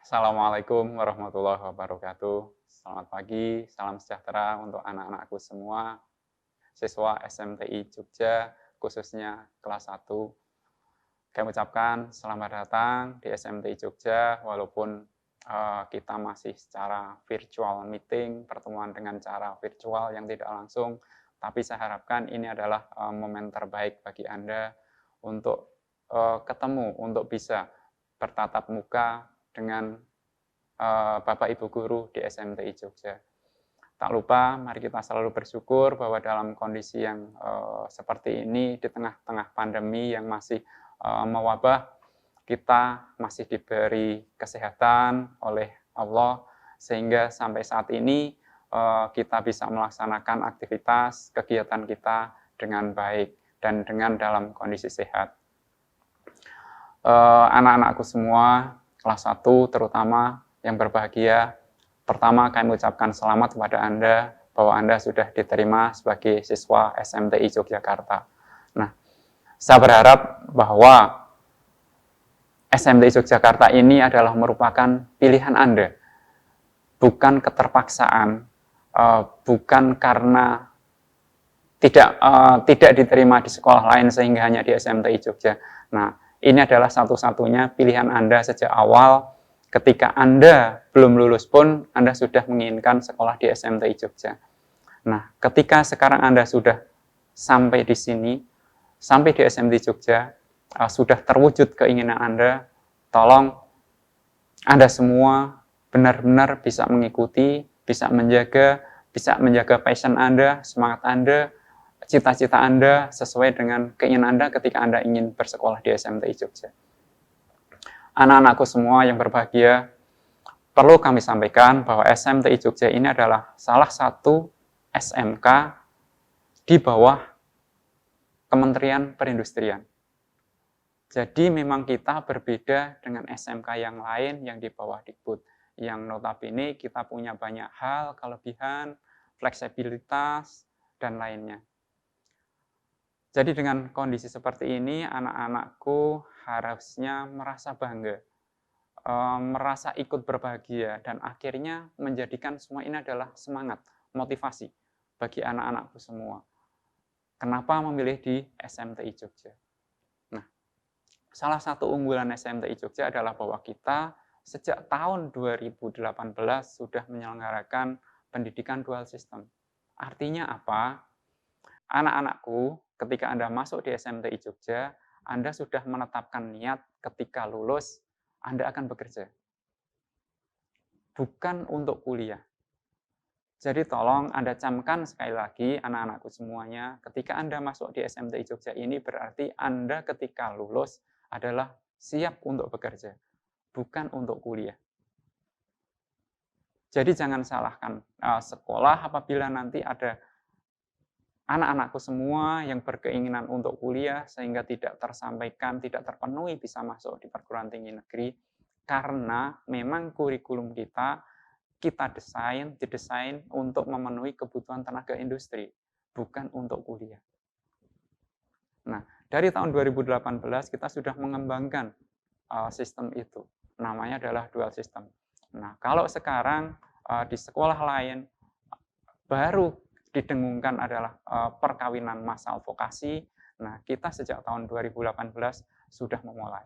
Assalamualaikum warahmatullahi wabarakatuh. Selamat pagi, salam sejahtera untuk anak-anakku semua, siswa SMTI Jogja, khususnya kelas 1. Kami ucapkan selamat datang di SMTI Jogja, walaupun kita masih secara virtual meeting, pertemuan dengan cara virtual yang tidak langsung, tapi saya harapkan ini adalah momen terbaik bagi Anda untuk ketemu, untuk bisa bertatap muka dengan Bapak Ibu Guru di SMTI Jogja. Tak lupa, mari kita selalu bersyukur bahwa dalam kondisi yang seperti ini, di tengah-tengah pandemi yang masih mewabah, kita masih diberi kesehatan oleh Allah, sehingga sampai saat ini kita bisa melaksanakan aktivitas, kegiatan kita dengan baik dan dengan dalam kondisi sehat. Anak-anakku semua, kelas 1 terutama, yang berbahagia, pertama kami ucapkan selamat kepada Anda bahwa Anda sudah diterima sebagai siswa SMTI Yogyakarta. Nah, saya berharap bahwa SMTI Yogyakarta ini adalah merupakan pilihan Anda, bukan keterpaksaan, bukan karena tidak diterima di sekolah lain sehingga hanya di SMTI Jogja. Nah, ini adalah satu-satunya pilihan Anda sejak awal. Ketika Anda belum lulus pun, Anda sudah menginginkan sekolah di SMTI Jogja. Nah, ketika sekarang Anda sudah sampai di sini, sampai di SMTI Jogja, sudah terwujud keinginan Anda, tolong Anda semua benar-benar bisa mengikuti, bisa menjaga passion Anda, semangat Anda, cita-cita Anda sesuai dengan keinginan Anda ketika Anda ingin bersekolah di SMTI Jogja. Anak-anakku semua yang berbahagia, perlu kami sampaikan bahwa SMTI Jogja ini adalah salah satu SMK di bawah Kementerian Perindustrian. Jadi memang kita berbeda dengan SMK yang lain yang di bawah Dikbud, yang notabene kita punya banyak hal, kelebihan, fleksibilitas, dan lainnya. Jadi dengan kondisi seperti ini, anak-anakku harusnya merasa bangga, merasa ikut berbahagia, dan akhirnya menjadikan semua ini adalah semangat, motivasi bagi anak-anakku semua. Kenapa memilih di SMTI Jogja? Nah, salah satu unggulan SMTI Jogja adalah bahwa kita sejak tahun 2018 sudah menyelenggarakan pendidikan dual system. Artinya apa? Anak-anakku, ketika Anda masuk di SMTI Jogja, Anda sudah menetapkan niat ketika lulus, Anda akan bekerja. Bukan untuk kuliah. Jadi tolong Anda camkan sekali lagi, anak-anakku semuanya, ketika Anda masuk di SMTI Jogja ini berarti Anda ketika lulus adalah siap untuk bekerja, bukan untuk kuliah. Jadi jangan salahkan sekolah apabila nanti ada anak-anakku semua yang berkeinginan untuk kuliah sehingga tidak tersampaikan, tidak terpenuhi bisa masuk di perguruan tinggi negeri, karena memang kurikulum kita didesain untuk memenuhi kebutuhan tenaga industri, bukan untuk kuliah. Nah, dari tahun 2018 kita sudah mengembangkan sistem itu, namanya adalah dual system. Nah, kalau sekarang di sekolah lain baru didengungkan adalah perkawinan massal vokasi. Nah, kita sejak tahun 2018 sudah memulai.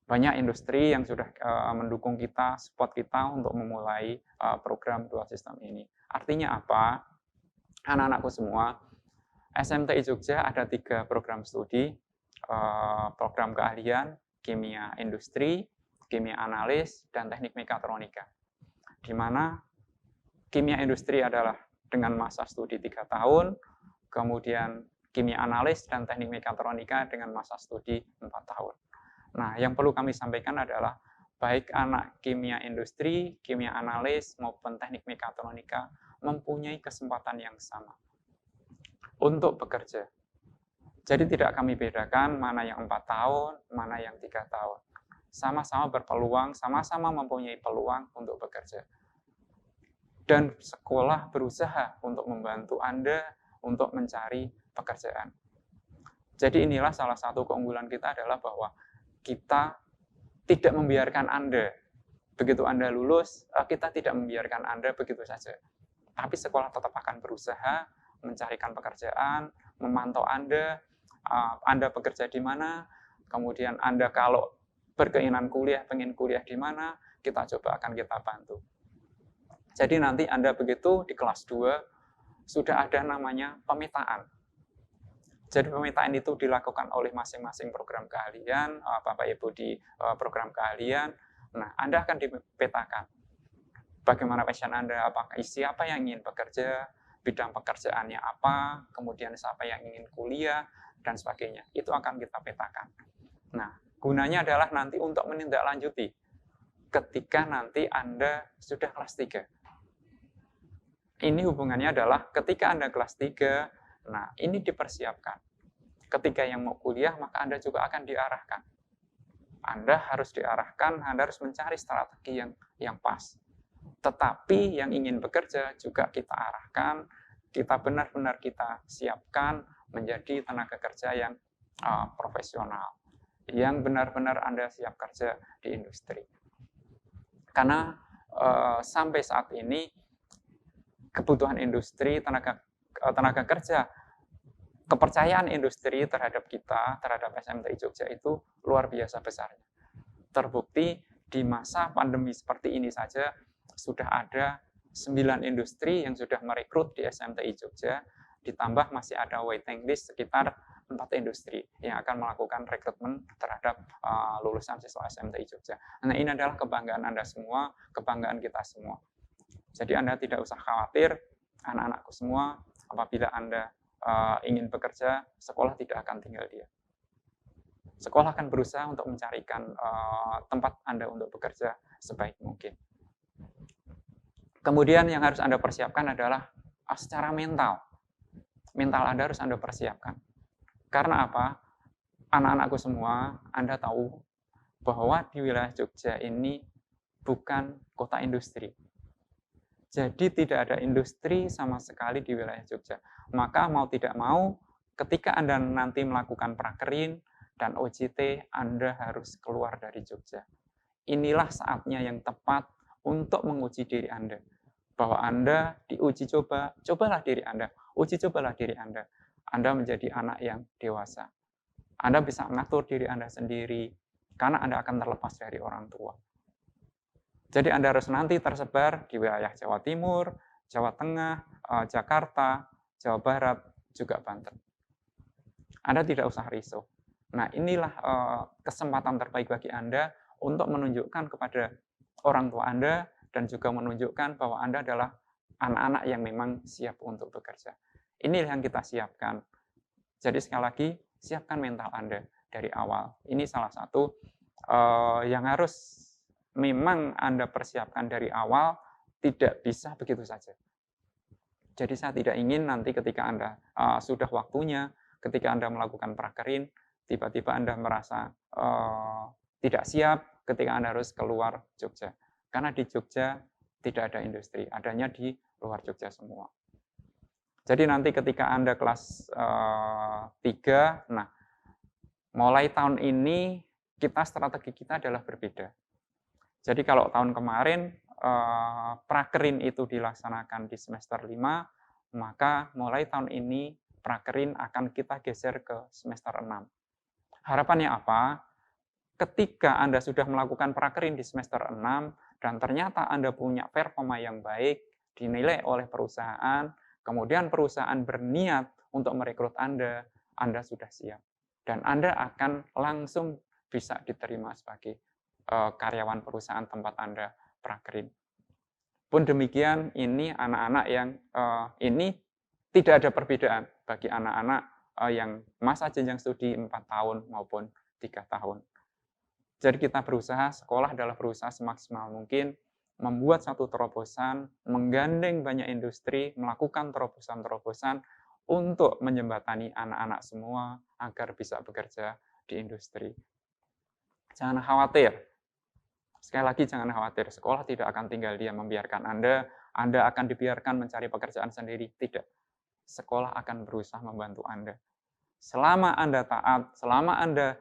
Banyak industri yang sudah mendukung kita, support kita untuk memulai program dual system ini. Artinya apa? Anak-anakku semua, SMTI Jogja ada 3 program studi, program keahlian, kimia industri, kimia analis, dan teknik mekatronika. Di mana kimia industri adalah dengan masa studi 3 tahun, kemudian kimia analis dan teknik mekatronika dengan masa studi 4 tahun. Nah, yang perlu kami sampaikan adalah baik anak kimia industri, kimia analis, maupun teknik mekatronika mempunyai kesempatan yang sama untuk bekerja. Jadi tidak kami bedakan mana yang 4 tahun, mana yang 3 tahun. Sama-sama berpeluang, sama-sama mempunyai peluang untuk bekerja. Dan sekolah berusaha untuk membantu Anda untuk mencari pekerjaan. Jadi inilah salah satu keunggulan kita adalah bahwa kita tidak membiarkan Anda Begitu Anda lulus, kita tidak membiarkan Anda begitu saja. Tapi sekolah tetap akan berusaha mencarikan pekerjaan, memantau Anda bekerja di mana, kemudian Anda kalau berkeinginan kuliah, pengen kuliah di mana, kita coba akan kita bantu. Jadi nanti Anda begitu di kelas 2, sudah ada namanya pemetaan. Jadi pemetaan itu dilakukan oleh masing-masing program keahlian, Bapak Ibu di program keahlian. Nah, Anda akan dipetakan bagaimana passion Anda, apakah siapa yang ingin bekerja, bidang pekerjaannya apa, kemudian siapa yang ingin kuliah, dan sebagainya. Itu akan kita petakan. Nah, gunanya adalah nanti untuk menindaklanjuti ketika nanti Anda sudah kelas 3. Ini hubungannya adalah ketika Anda kelas 3, nah ini dipersiapkan. Ketika yang mau kuliah, maka Anda juga akan diarahkan. Anda harus diarahkan, Anda harus mencari strategi yang pas. Tetapi yang ingin bekerja juga kita arahkan, kita benar-benar kita siapkan menjadi tenaga kerja yang profesional, yang benar-benar Anda siap kerja di industri. Karena sampai saat ini kebutuhan industri tenaga kerja, kepercayaan industri terhadap kita, terhadap SMTI Jogja itu luar biasa besarnya. Terbukti di masa pandemi seperti ini saja sudah ada 9 industri yang sudah merekrut di SMTI Jogja, ditambah masih ada waiting list sekitar 4 industri yang akan melakukan rekrutmen terhadap lulusan siswa SMTI Jogja. Nah, ini adalah kebanggaan Anda semua, kebanggaan kita semua. Jadi Anda tidak usah khawatir, anak-anakku semua, apabila Anda ingin bekerja, sekolah tidak akan tinggal diam. Sekolah akan berusaha untuk mencarikan tempat Anda untuk bekerja sebaik mungkin. Kemudian yang harus Anda persiapkan adalah secara mental. Mental Anda harus Anda persiapkan. Karena apa? Anak-anakku semua, Anda tahu bahwa di wilayah Jogja ini bukan kota industri. Jadi tidak ada industri sama sekali di wilayah Jogja. Maka mau tidak mau, ketika Anda nanti melakukan prakerin dan OJT, Anda harus keluar dari Jogja. Inilah saatnya yang tepat untuk menguji diri Anda. Bahwa Anda diuji cobalah diri Anda. Uji cobalah diri Anda. Anda menjadi anak yang dewasa. Anda bisa mengatur diri Anda sendiri, karena Anda akan terlepas dari orang tua. Jadi Anda harus nanti tersebar di wilayah Jawa Timur, Jawa Tengah, Jakarta, Jawa Barat, juga Banten. Anda tidak usah risau. Nah, inilah kesempatan terbaik bagi Anda untuk menunjukkan kepada orang tua Anda dan juga menunjukkan bahwa Anda adalah anak-anak yang memang siap untuk bekerja. Inilah yang kita siapkan. Jadi sekali lagi, siapkan mental Anda dari awal. Ini salah satu yang harus memang Anda persiapkan dari awal, tidak bisa begitu saja. Jadi saya tidak ingin nanti ketika Anda sudah waktunya, ketika Anda melakukan prakerin, tiba-tiba Anda merasa tidak siap ketika Anda harus keluar Jogja. Karena di Jogja tidak ada industri, adanya di luar Jogja semua. Jadi nanti ketika Anda kelas 3, nah mulai tahun ini strategi kita adalah berbeda. Jadi kalau tahun kemarin prakerin itu dilaksanakan di semester 5, maka mulai tahun ini prakerin akan kita geser ke semester 6. Harapannya apa? Ketika Anda sudah melakukan prakerin di semester 6 dan ternyata Anda punya performa yang baik, dinilai oleh perusahaan, kemudian perusahaan berniat untuk merekrut Anda sudah siap. Dan Anda akan langsung bisa diterima sebagai karyawan perusahaan tempat Anda prakerin. Pun demikian, ini anak-anak yang ini tidak ada perbedaan bagi anak-anak yang masa jenjang studi 4 tahun maupun 3 tahun. Jadi kita berusaha, sekolah adalah berusaha semaksimal mungkin membuat satu terobosan, menggandeng banyak industri, melakukan terobosan-terobosan untuk menjembatani anak-anak semua agar bisa bekerja di industri. Jangan khawatir. Sekali lagi jangan khawatir, sekolah tidak akan tinggal diam membiarkan Anda akan dibiarkan mencari pekerjaan sendiri. Tidak. Sekolah akan berusaha membantu Anda. Selama Anda taat, selama Anda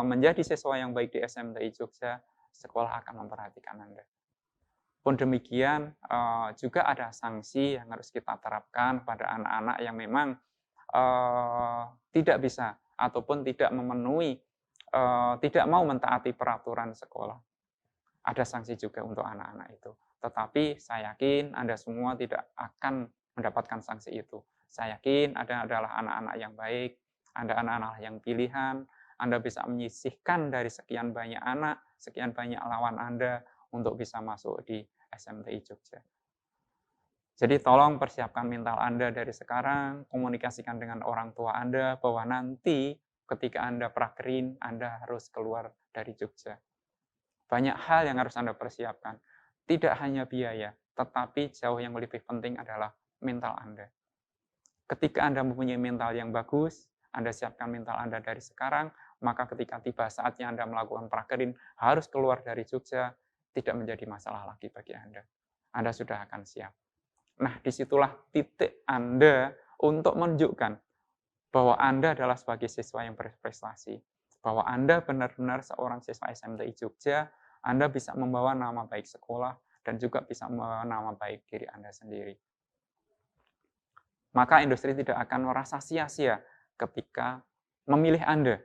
menjadi siswa yang baik di SMTI Jogja, sekolah akan memperhatikan Anda. Pun demikian, juga ada sanksi yang harus kita terapkan pada anak-anak yang memang tidak bisa ataupun tidak memenuhi, tidak mau mentaati peraturan sekolah. Ada sanksi juga untuk anak-anak itu. Tetapi saya yakin Anda semua tidak akan mendapatkan sanksi itu. Saya yakin Anda adalah anak-anak yang baik, Anda anak-anak yang pilihan, Anda bisa menyisihkan dari sekian banyak anak, sekian banyak lawan Anda untuk bisa masuk di SMTI Jogja. Jadi tolong persiapkan mental Anda dari sekarang, komunikasikan dengan orang tua Anda bahwa nanti ketika Anda prakerin, Anda harus keluar dari Jogja. Banyak hal yang harus Anda persiapkan. Tidak hanya biaya, tetapi jauh yang lebih penting adalah mental Anda. Ketika Anda mempunyai mental yang bagus, Anda siapkan mental Anda dari sekarang, maka ketika tiba saatnya Anda melakukan prakerin, harus keluar dari Jogja, tidak menjadi masalah lagi bagi Anda. Anda sudah akan siap. Nah, disitulah titik Anda untuk menunjukkan bahwa Anda adalah sebagai siswa yang berprestasi. Bahwa Anda benar-benar seorang siswa SMTI Jogja, Anda bisa membawa nama baik sekolah, dan juga bisa membawa nama baik diri Anda sendiri. Maka industri tidak akan merasa sia-sia ketika memilih Anda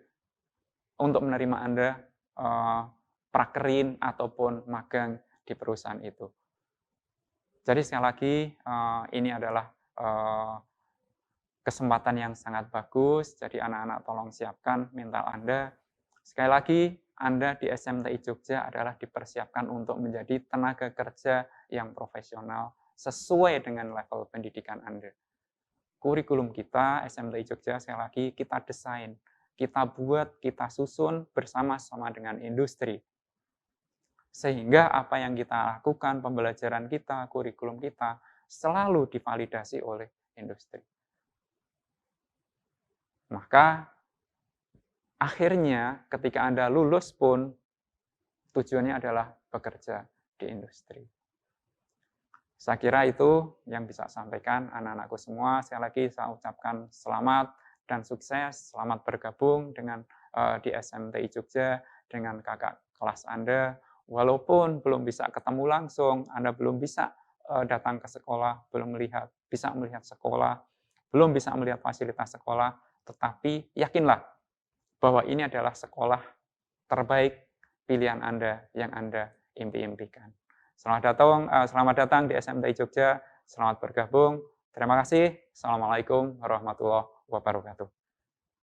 untuk menerima Anda prakerin ataupun magang di perusahaan itu. Jadi sekali lagi, ini adalah kesempatan yang sangat bagus. Jadi anak-anak tolong siapkan mental Anda. Sekali lagi, Anda di SMTI Jogja adalah dipersiapkan untuk menjadi tenaga kerja yang profesional sesuai dengan level pendidikan Anda. Kurikulum kita, SMTI Jogja, sekali lagi kita desain, kita buat, kita susun bersama-sama dengan industri. Sehingga apa yang kita lakukan, pembelajaran kita, kurikulum kita, selalu divalidasi oleh industri. Maka akhirnya ketika Anda lulus pun tujuannya adalah bekerja di industri. Saya kira itu yang bisa saya sampaikan anak-anakku semua. Sekali lagi saya ucapkan selamat dan sukses, selamat bergabung dengan di SMTI Jogja dengan kakak kelas Anda. Walaupun belum bisa ketemu langsung, Anda belum bisa datang ke sekolah, belum bisa melihat sekolah, belum bisa melihat fasilitas sekolah, tetapi yakinlah bahwa ini adalah sekolah terbaik pilihan Anda yang Anda impi-impikan. Selamat datang di SMTI Jogja, selamat bergabung. Terima kasih. Assalamualaikum warahmatullahi wabarakatuh.